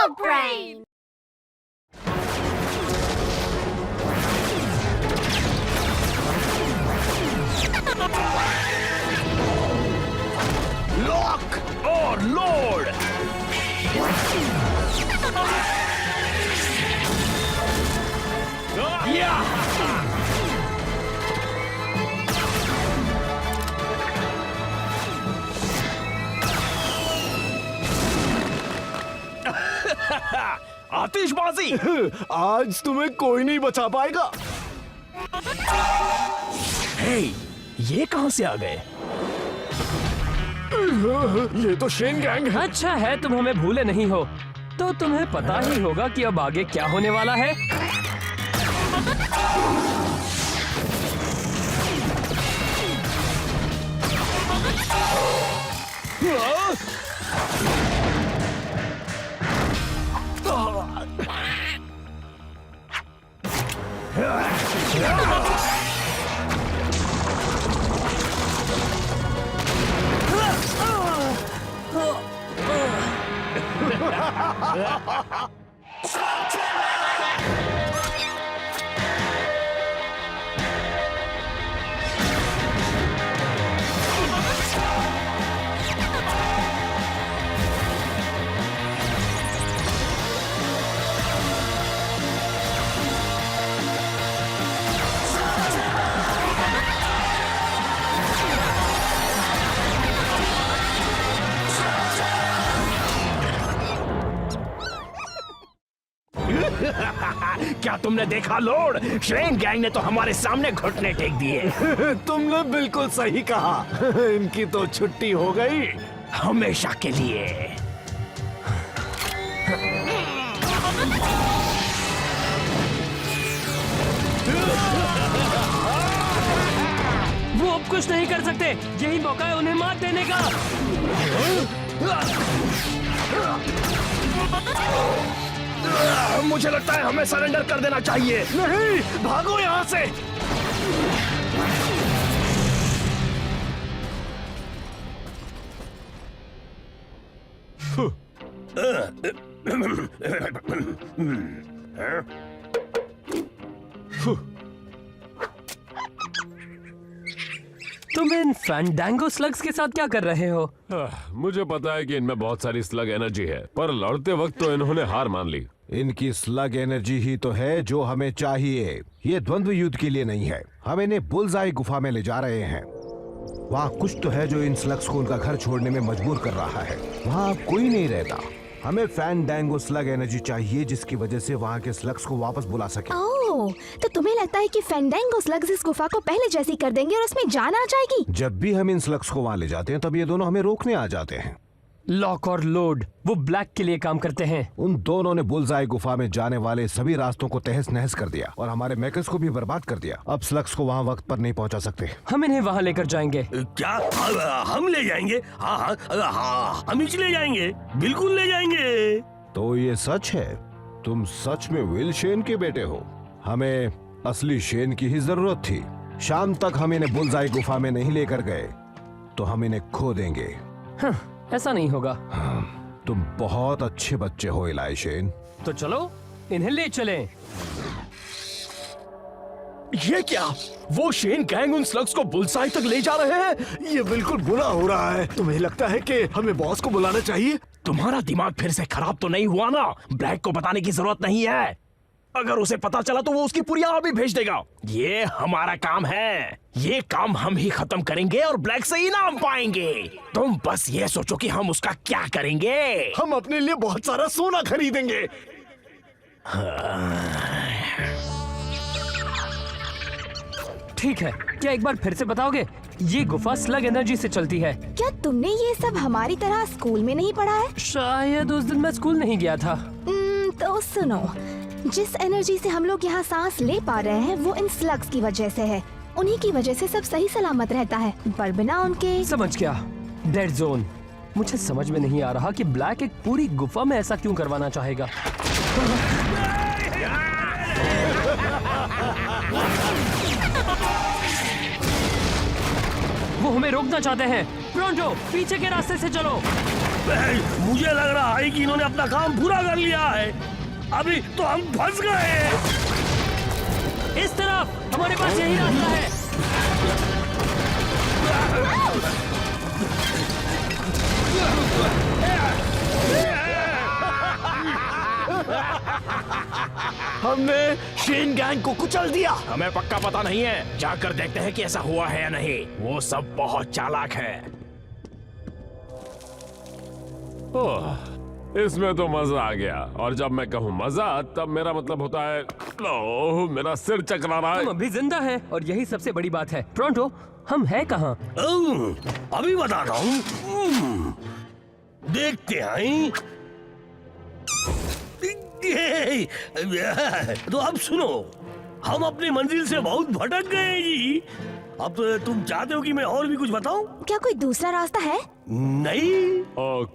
Slug Brain! Lock or load! Yeah! आतिशबाजी! आज तुम्हें कोई नहीं बचा पाएगा। हे, ये कहां से आ गए? ये तो शेन गैंग है। अच्छा है तुम हमें भूले नहीं हो, तो तुम्हें पता ही होगा कि अब आगे क्या होने वाला है। क्या तुमने देखा लोड? शेन गैंग ने तो हमारे सामने घुटने टेक दिए। तुमने बिल्कुल सही कहा। इनकी तो छुट्टी हो गई हमेशा के लिए। वो अब कुछ नहीं कर सकते, यही मौका है उन्हें मात देने का। मुझे लगता है हमें सरेंडर कर देना चाहिए। नहीं, भागो यहाँ से। तुम इन फैंडांगो स्लग्स के साथ क्या कर रहे हो? मुझे पता है कि इनमें बहुत सारी स्लग एनर्जी है, पर लड़ते वक्त तो इन्होंने हार मान ली। इनकी स्लग एनर्जी ही तो है जो हमें चाहिए। ये द्वंद्व युद्ध के लिए नहीं है। हम इन्हें बुल्सआई गुफा में ले जा रहे हैं। वहाँ कुछ तो है जो इन स्लग्स को उनका घर छोड़ने में मजबूर कर रहा है। वहाँ अब कोई नहीं रहता। हमें फैंडांगो स्लग एनर्जी चाहिए जिसकी वजह से वहाँ के स्लग्स को वापस बुला सके। ओह, तो तुम्हें लगता है कि फैंडांगो स्लग्स इस गुफा को पहले जैसी कर देंगे और उसमें जान आ जाएगी? जब भी हम इन स्लग्स को वहाँ ले जाते हैं तब ये दोनों हमें रोकने आ जाते हैं। लॉक और लोड वो ब्लैक के लिए काम करते हैं। उन दोनों ने बुल्सआई गुफा में जाने वाले सभी रास्तों को तहस नहस कर दिया और हमारे मेकर्स को भी बर्बाद कर दिया। अब स्लग्स को वहाँ वक्त पर नहीं पहुँचा सकते। हम इन्हें वहाँ लेकर जाएंगे। क्या हम ले जाएंगे? हाँ, हम ही ले जाएंगे, बिल्कुल ले जाएंगे। तो ये सच है, तुम सच में विल शेन के बेटे हो? हमें असली शेन की ही जरूरत थी। शाम तक हम इन्हें बुल्सआई गुफा में नहीं लेकर गए तो हम इन्हें खो देंगे। ऐसा नहीं होगा। तुम बहुत अच्छे बच्चे हो इलाई शेन। तो चलो इन्हें ले चलें। ये क्या? वो शेन गैंग उन स्लग्स को बुल्सआई तक ले जा रहे हैं? ये बिल्कुल बुरा हो रहा है। तुम्हें लगता है कि हमें बॉस को बुलाना चाहिए? तुम्हारा दिमाग फिर से खराब तो नहीं हुआ ना? ब्लैक को बताने की जरूरत नहीं है। अगर उसे पता चला तो वो उसकी पूरी आर्मी भेज देगा। ये हमारा काम है। ये काम हम ही खत्म करेंगे और ब्लैक से इनाम पाएंगे। तुम बस ये सोचो कि हम उसका क्या करेंगे। हम अपने लिए बहुत सारा सोना खरीदेंगे। ठीक है, क्या एक बार फिर से बताओगे? ये गुफा स्लग एनर्जी से चलती है। क्या तुमने ये सब हमारी तरह स्कूल में नहीं पढ़ा है? शायद उस दिन मैं स्कूल नहीं गया था। तो सुनो, जिस एनर्जी से हम लोग यहाँ सांस ले पा रहे हैं वो इन स्लग्स की वजह से है। उन्हीं की वजह से सब सही सलामत रहता है, पर बिना उनके। समझ गया। Dead zone. मुझे समझ में नहीं आ रहा कि ब्लैक एक पूरी गुफा में ऐसा क्यों करवाना चाहेगा। वो हमें रोकना चाहते हैं। प्रोंटो, पीछे के रास्ते से चलो। मुझे लग रहा है कि इन्होंने अपना काम पूरा कर लिया है। अभी तो हम फंस गए। इस तरफ हमारे पास यही रास्ता है। हमने शेन गैंग को कुचल दिया। हमें पक्का पता नहीं है, जाकर देखते हैं कि ऐसा हुआ है या नहीं। वो सब बहुत चालाक है। ओह, इसमें तो मजा आ गया। और जब मैं कहूँ मजा, तब मेरा मतलब होता है ओह, मेरा सिर चकरा रहा हम है। अभी जिंदा हैं और यही सबसे बड़ी बात है। प्रोंटो, हम हैं कहाँ? अभी बताता हूँ। देखते हैं। तो अब सुनो, हम अपनी मंजिल से बहुत भटक गए जी। अब तुम चाहते हो कि मैं और भी कुछ बताऊं? क्या कोई दूसरा रास्ता है? नहीं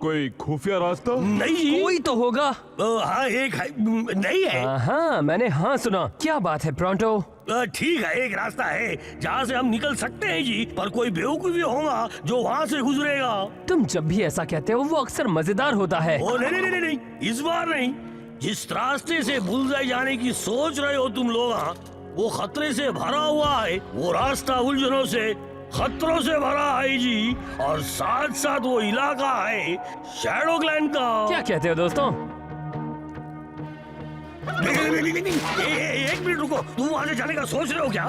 कोई खुफिया रास्ता? नहीं जी। कोई तो होगा। हाँ एक है, नहीं है। हाँ, मैंने हाँ सुना। क्या बात है प्रोंटो? ठीक है, एक रास्ता है जहाँ से हम निकल सकते हैं जी, पर कोई बेवकूफ भी होगा जो वहाँ से गुजरेगा। तुम जब भी ऐसा कहते हो वो अक्सर मजेदार होता है। ओ नहीं नहीं नहीं नहीं, इस बार नहीं। जिस रास्ते से बुलजाई जाने की सोच रहे हो तुम लोग, वो खतरे से भरा हुआ है। वो रास्ता उलझनों से, खतरों से भरा है जी। और साथ साथ वो इलाका है शैडो क्लैन का। क्या कहते हो दोस्तों? एक मिनट रुको, तुम वहां से जाने का सोच रहे हो क्या?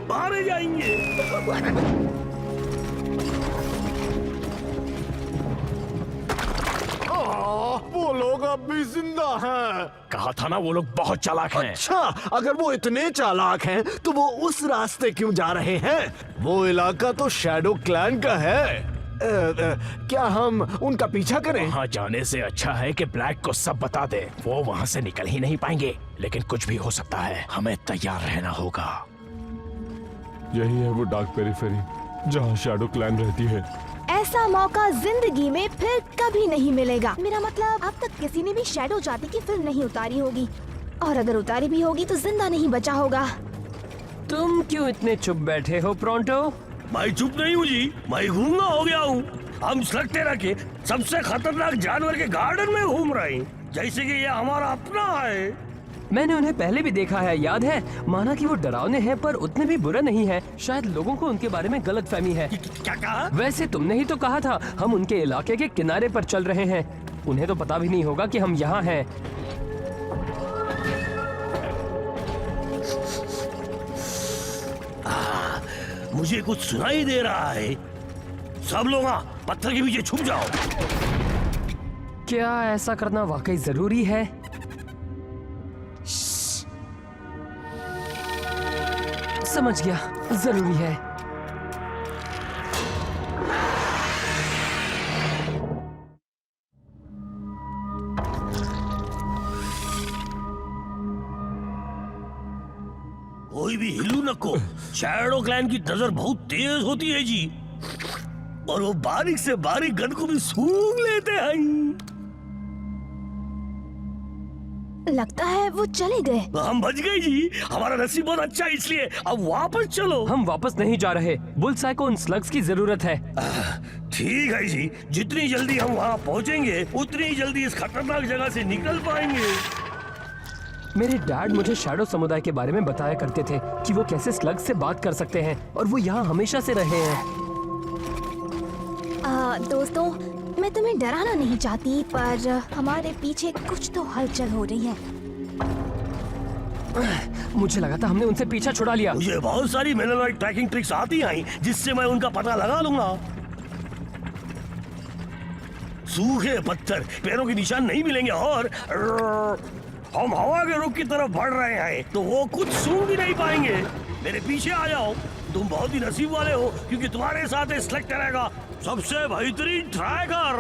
मारे जाएंगे। वो लोग अब भी जिंदा हैं। कहा था ना, वो लोग बहुत चालाक हैं। अच्छा, अगर वो इतने चालाक हैं तो वो उस रास्ते क्यों जा रहे हैं? वो इलाका तो शैडो क्लैन का है। क्या हम उनका पीछा करें? वहाँ जाने से अच्छा है कि ब्लैक को सब बता दे। वो वहाँ से निकल ही नहीं पाएंगे, लेकिन कुछ भी हो सकता है। हमें तैयार रहना होगा। यही है वो डार्क पेरिफेरी जहाँ शैडो क्लैन रहती है। ऐसा मौका जिंदगी में फिर कभी नहीं मिलेगा। मेरा मतलब, अब तक किसी ने भी शैडो जाति की फिल्म नहीं उतारी होगी, और अगर उतारी भी होगी तो जिंदा नहीं बचा होगा। तुम क्यों इतने चुप बैठे हो प्रोंटो? मैं चुप नहीं हूँ जी, मैं गूंगा हो गया हूँ। हम स्लगटेरा के सबसे खतरनाक जानवर के गार्डन में घूम रहे हैं, जैसे कि ये हमारा अपना है। मैंने उन्हें पहले भी देखा है, याद है? माना कि वो डरावने हैं पर उतने भी बुरे नहीं हैं। शायद लोगों को उनके बारे में गलतफहमी है। क्या कहा? वैसे तुमने ही तो कहा था हम उनके इलाके के किनारे पर चल रहे हैं। उन्हें तो पता भी नहीं होगा कि हम यहाँ हैं। मुझे कुछ सुनाई दे रहा है। सब लोग पत्थर के पीछे छुप जाओ। क्या ऐसा करना वाकई जरूरी है? समझ गया, जरूरी है। कोई भी हिलू नको। शैडो क्लैन की नजर बहुत तेज होती है जी, और वो बारीक से बारीक गन को भी सूंघ लेते हैं। लगता है वो चले गए। हम बच गए जी। हमारा नसीब बहुत अच्छा है, इसलिए अब वापस चलो। हम वापस नहीं जा रहे। बुलसाई को उन स्लग्स की जरूरत है। ठीक है जी, जितनी जल्दी हम वहाँ पहुँचेंगे उतनी जल्दी इस खतरनाक जगह से निकल पाएंगे। मेरे डैड मुझे शैडो समुदाय के बारे में बताया करते थे कि वो कैसे स्लग्स से बात कर सकते हैं, और वो यहाँ हमेशा से रहे हैं। दोस्तों, मैं तुम्हें डराना नहीं चाहती, पर हमारे पीछे कुछ तो हलचल हो रही है। मुझे लगा था हमने उनसे पीछा छुड़ा लिया। मुझे बहुत सारी मेलेनॉइड ट्रैकिंग ट्रिक्स आती हैं, जिससे मैं उनका पता लगा लूंगा। सूखे पत्थर, पैरों के निशान नहीं मिलेंगे, और हम हवा के रुख की तरफ बढ़ रहे हैं तो वो कुछ सूंघ भी नहीं पाएंगे। मेरे पीछे आ जाओ। तुम बहुत ही नसीब वाले हो, क्योंकि तुम्हारे साथ स्लगटेरा का सबसे बेहतरीन ट्रैकर।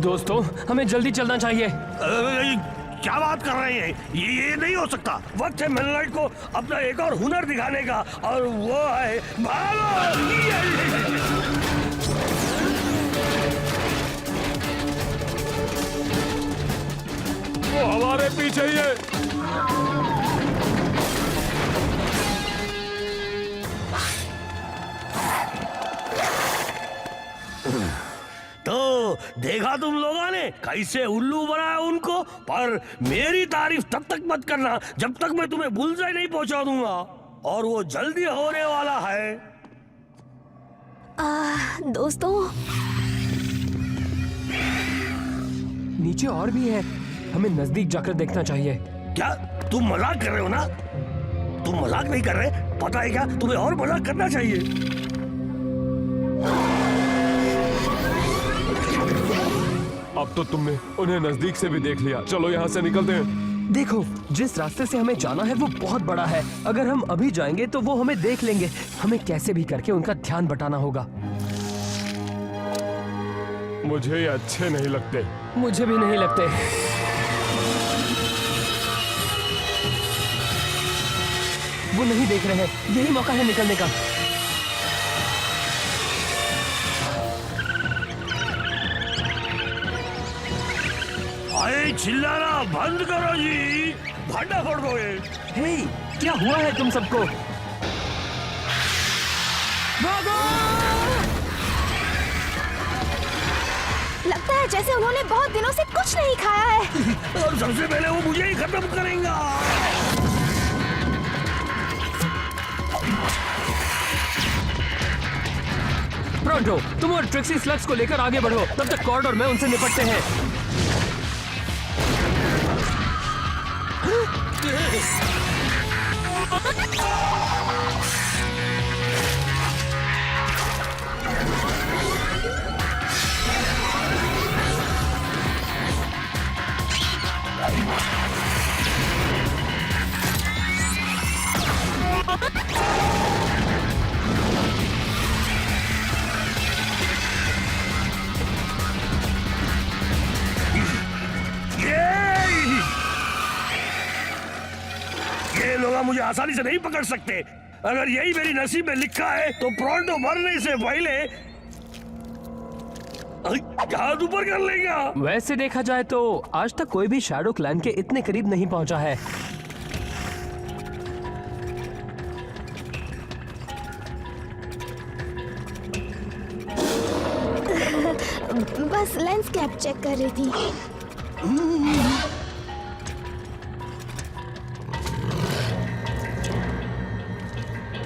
दोस्तों, हमें जल्दी चलना चाहिए। क्या बात कर रहे हैं? ये नहीं हो सकता। वक्त है मेलेनॉइड को अपना एक और हुनर दिखाने का, और वो है भागो। वो हमारे पीछे ही है। देखा तुम लोगों ने कैसे उल्लू बनाया उनको। पर मेरी तारीफ तब तक मत करना जब तक मैं तुम्हें बुलजाई नहीं पहुंचा दूंगा, और वो जल्दी होने वाला है। दोस्तों, नीचे और भी है, हमें नजदीक जाकर देखना चाहिए। क्या तुम मजाक कर रहे हो ना? तुम मजाक नहीं कर रहे, पता है क्या, तुम्हें और मजाक करना चाहिए। अब तो तुमने उन्हें नजदीक से भी देख लिया, चलो यहाँ से निकलते हैं। देखो, जिस रास्ते से हमें जाना है वो बहुत बड़ा है। अगर हम अभी जाएंगे तो वो हमें देख लेंगे। हमें कैसे भी करके उनका ध्यान बटाना होगा। मुझे ये अच्छे नहीं लगते। मुझे भी नहीं लगते। वो नहीं देख रहे हैं, यही मौका है निकलने का। अरे चिल्लाना बंद करो जी, भांडा फोड़ दोगे। हे, क्या हुआ है तुम सबको? भागो! लगता है जैसे उन्होंने बहुत दिनों से कुछ नहीं खाया है। और सबसे पहले वो मुझे ही खत्म करेंगे। प्रोंटो, तुम और ट्रिक्सी स्लग्स को लेकर आगे बढ़ो, तब तक कॉर्ड और मैं उनसे निपटते हैं। ये लोग मुझे आसानी से नहीं पकड़ सकते। अगर यही मेरी नसीब में लिखा है तो प्रोंटो मरने से पहले हाथ ऊपर कर लेगा। वैसे देखा जाए तो आज तक कोई भी शैडो क्लैन के इतने करीब नहीं पहुंचा है। बस लेंस कैप चेक कर रही थी।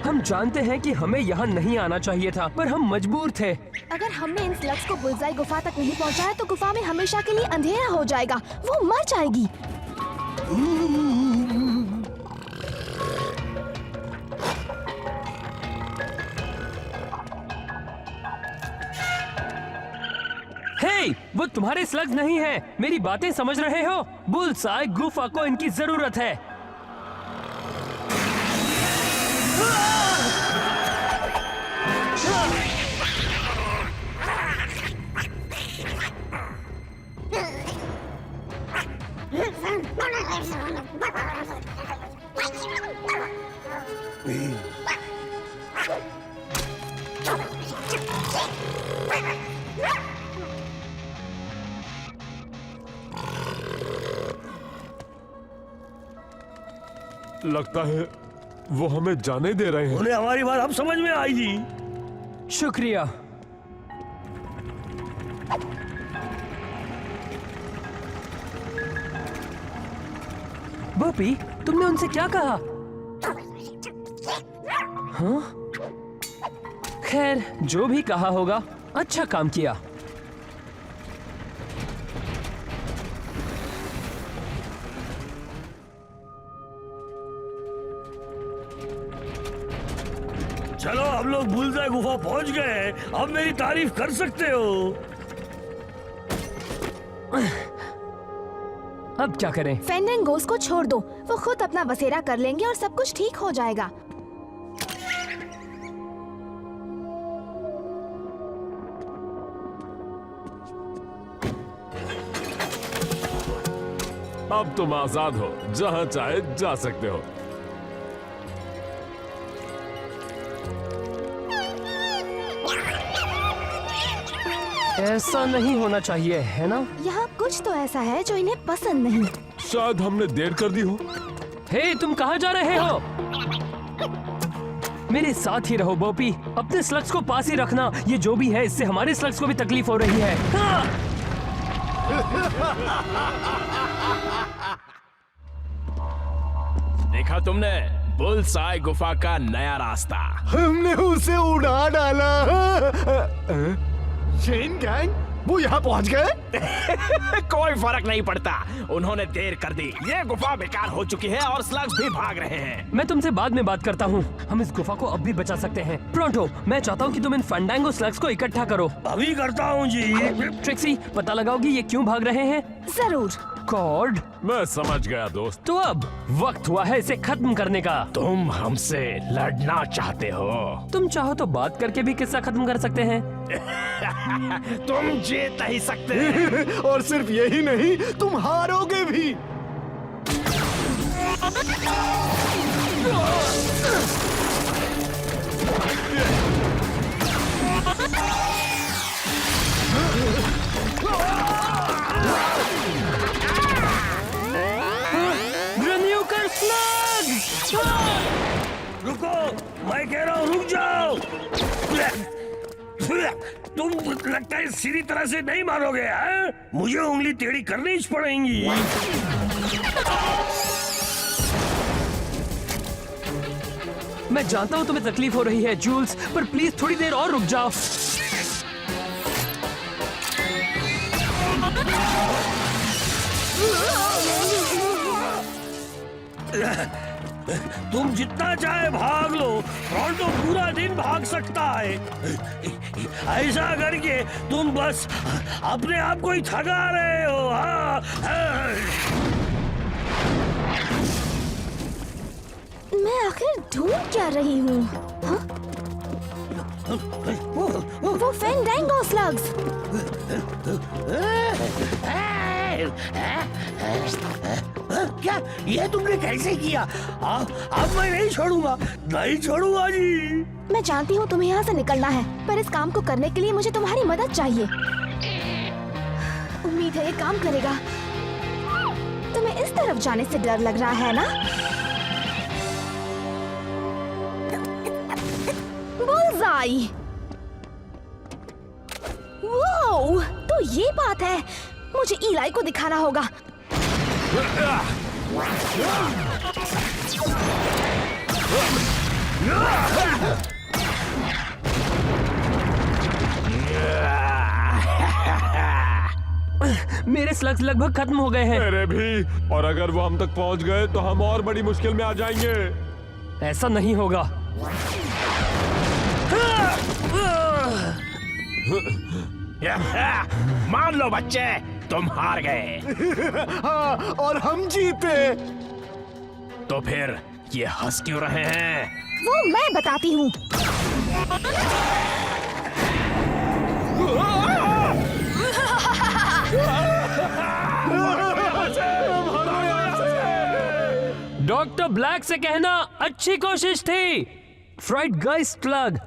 हम जानते हैं कि हमें यहाँ नहीं आना चाहिए था, पर हम मजबूर थे। अगर हमने इन स्लग्स को बुलजाई गुफा तक नहीं पहुंचाया तो गुफा में हमेशा के लिए अंधेरा हो जाएगा, वो मर जाएगी। हे, वो तुम्हारे स्लग्स नहीं है, मेरी बातें समझ रहे हो? बुलसाई गुफा को इनकी जरूरत है। लगता है वो हमें जाने दे रहे हैं। उन्हें हमारी बात अब समझ में आएगी। शुक्रिया। बॉपी, तुमने उनसे क्या कहा? हाँ? खैर, जो भी कहा होगा, अच्छा काम किया। चलो, हम लोग बुलजाई गुफा पहुंच गए, अब मेरी तारीफ कर सकते हो। अब क्या करें? फेंडेंगोस को छोड़ दो, वो खुद अपना बसेरा कर लेंगे और सब कुछ ठीक हो जाएगा। अब तुम आजाद हो, जहां चाहे जा सकते हो। ऐसा नहीं होना चाहिए, है ना? यहाँ कुछ तो ऐसा है जो इन्हें पसंद नहीं। शायद हमने देर कर दी हो। हे, तुम कहाँ जा रहे हो? मेरे साथ ही रहो बॉपी, अपने स्लग्स को पास ही रखना। ये जो भी है, इससे हमारे स्लग्स को भी तकलीफ हो रही है। हाँ! देखा तुमने बुल्सआई गुफा का नया रास्ता। हमने उसे उड़ा डाला। शेन गैंग वो यहाँ पहुँच गए। कोई फर्क नहीं पड़ता, उन्होंने देर कर दी। ये गुफा बेकार हो चुकी है और स्लग्स भी भाग रहे हैं। मैं तुमसे बाद में बात करता हूँ। हम इस गुफा को अब भी बचा सकते हैं। प्रोंटो, मैं चाहता हूँ कि तुम इन फंडांगो स्लग्स को इकट्ठा करो। अभी करता हूँ जी। ट्रिक्सी, पता लगाओगी ये क्यों भाग रहे हैं? जरूर। कॉर्ड, मैं समझ गया दोस्त। तो अब वक्त हुआ है इसे खत्म करने का। तुम हमसे लड़ना चाहते हो? तुम चाहो तो बात करके भी किस्सा खत्म कर सकते हैं। तुम जीत नहीं सकते। और सिर्फ यही नहीं, तुम हारोगे भी। रिन्यू कर स्लग। रुको, मैं कह रहा हूँ रुक जाओ। तुम लगता है सीधी तरह से नहीं मारोगे, हैं? मुझे उंगली टेढ़ी करनी ही पड़ेगी। मैं जानता हूँ तुम्हें तकलीफ हो रही है जूल्स, पर प्लीज थोड़ी देर और रुक जाओ। तुम जितना चाहे भाग लो, प्रोंटो पूरा दिन भाग सकता है। ऐसा करके तुम बस अपने आप को ही थका रहे हो। हाँ, हाँ। मैं आखिर ढूंढ क्या रही हूँ? हाँ? वो फैंडांगो स्लग्स। क्या ये तुमने कैसे किया? अब मैं नहीं छोड़ूंगा, नहीं छोड़ूंगा जी। मैं जानती हूँ तुम्हें यहाँ से निकलना है, पर इस काम को करने के लिए मुझे तुम्हारी मदद चाहिए। उम्मीद है ये काम करेगा। तुम्हें इस तरफ जाने से डर लग रहा है ना? बुल्सआई! वो तो ये बात है, मुझे इलाई को दिखाना होगा। मेरे स्लग्स लगभग खत्म हो गए हैं। मेरे भी, और अगर वो हम तक पहुंच गए तो हम और बड़ी मुश्किल में आ जाएंगे। ऐसा नहीं होगा। मान लो बच्चे, तुम हार गए। हाँ, और हम जीते। तो फिर ये हंस क्यों रहे हैं? वो मैं बताती हूँ। डॉक्टर ब्लैक से कहना अच्छी कोशिश थी। फ्राइड गाइस स्लग,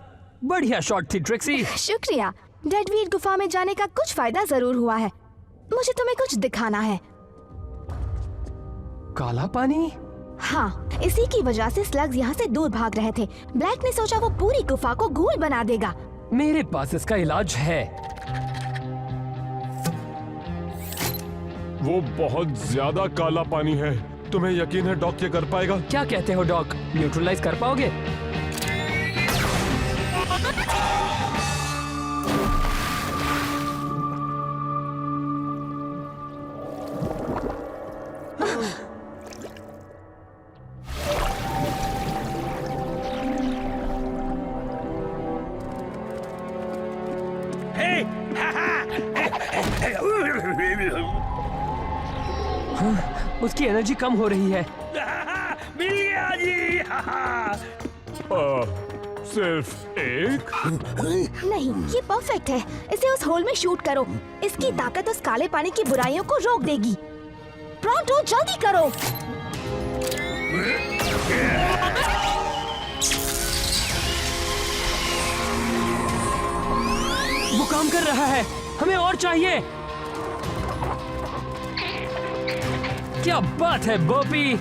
बढ़िया शॉट थी ट्रिक्सी। शुक्रिया। डेडवीट गुफा में जाने का कुछ फायदा जरूर हुआ है। मुझे तुम्हें कुछ दिखाना है। काला पानी? हाँ, इसी की वजह से स्लग्स यहाँ से दूर भाग रहे थे। ब्लैक ने सोचा वो पूरी गुफा को घूल बना देगा। मेरे पास इसका इलाज है। वो बहुत ज्यादा काला पानी है। तुम्हें यकीन है डॉक ये कर पाएगा? क्या कहते हो डॉक, न्यूट्रलाइज कर पाओगे? उसकी एनर्जी कम हो रही है। मिल गया जी। सिर्फ एक? नहीं, ये परफेक्ट है। इसे उस होल में शूट करो। इसकी ताकत उस काले पानी की बुराइयों को रोक देगी। प्रोंटो, जल्दी करो। वो काम कर रहा है। हमें और चाहिए। क्या बात है बॉबी।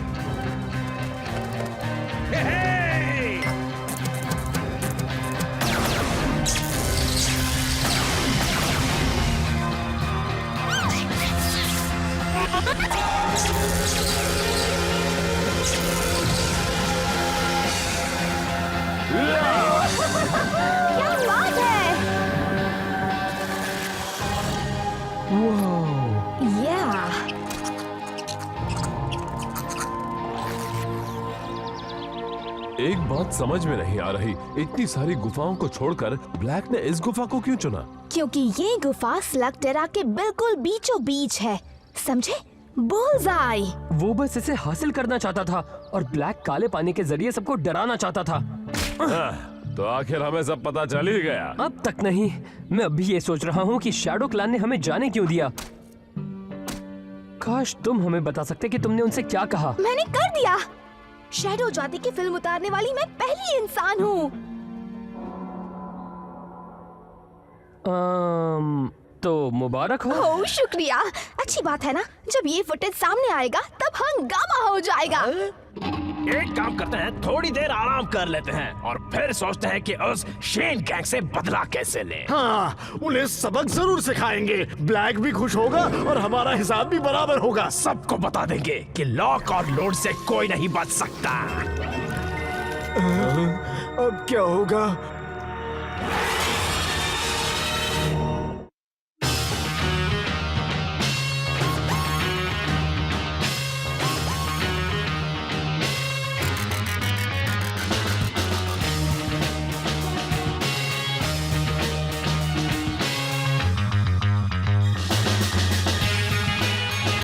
एक बात समझ में नहीं आ रही, इतनी सारी गुफाओं को छोड़कर ब्लैक ने इस गुफा को क्यों चुना? क्योंकि ये गुफा स्लग टेरा के बिल्कुल बीचों बीच है, समझे? बुल्सआई। वो बस इसे हासिल करना चाहता था और ब्लैक काले पानी के जरिए सबको डराना चाहता था। तो आखिर हमें सब पता चल ही गया। अब तक नहीं। मैं अभी ये सोच रहा हूँ कि शैडो क्लैन ने हमें जाने क्यों दिया। काश तुम हमें बता सकते कि तुमने उनसे क्या कहा। मैंने कर दिया। शैडो जाति की फिल्म उतारने वाली मैं पहली इंसान हूँ। तो मुबारक हो। ओह शुक्रिया। अच्छी बात है ना, जब ये फुटेज सामने आएगा तब हंगामा हो जाएगा। एक काम करते हैं, थोड़ी देर आराम कर लेते हैं और फिर सोचते हैं कि उस शेन गैंग से बदला कैसे लें। हाँ, उन्हें सबक जरूर सिखाएंगे। ब्लैक भी खुश होगा और हमारा हिसाब भी बराबर होगा। सबको बता देंगे कि लॉक और लोड से कोई नहीं बच सकता। अब क्या होगा?